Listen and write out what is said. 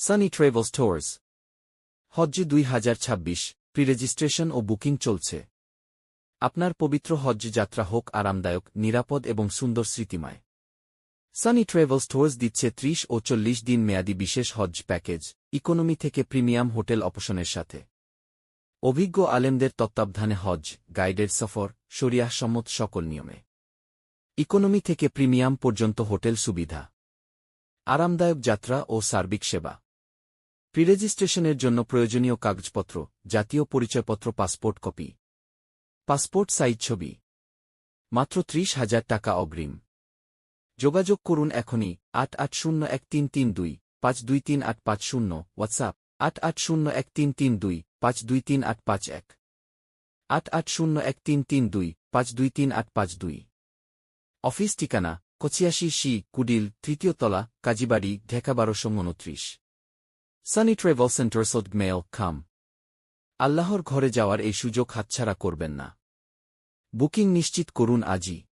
Sunny travels tours হজ্জ 2026 pre-registration ও booking চলছে। আপনার পবিত্র হজ্জ যাত্রা হোক আরামদায়ক, নিরাপদ এবং সুন্দর স্মৃতিময়। সানি ট্রাভেলস ট্যুরস দিচ্ছে 30 ও 40 দিন মেয়াদী বিশেষ হজ্জ প্যাকেজ, ইকোনমি থেকে প্রিমিয়াম হোটেল অপশনের সাথে। অভিজ্ঞ আলেমদের তত্ত্বাবধানে হজ্জ, গাইডেড সফর, শরিয়াহ সম্মত সকল নিয়মে। ইকোনমি থেকে প্রিমিয়াম পর্যন্ত হোটেল সুবিধা, আরামদায়ক যাত্রা ও সার্বিক সেবা। প্রি-রেজিস্ট্রেশনের জন্য প্রয়োজনীয় কাগজপত্র: জাতীয় পরিচয়পত্র, পাসপোর্ট কপি, পাসপোর্ট সাইজ ছবি। মাত্র 30,000 টাকা অগ্রিম। যোগাযোগ করুন এখনই। 88013325233850, হোয়াটসঅ্যাপ 88013325233851, 88013325233852। অফিস ঠিকানা: 85 কুডিল, 3য় তলা, কাজীবাড়ি, ঢাকা 1229। সানি ট্রাভেল সেন্টার মেল খাম। আল্লাহর ঘরে যাওয়ার এই সুযোগ হাতছাড়া করবেন না। বুকিং নিশ্চিত করুন আজই।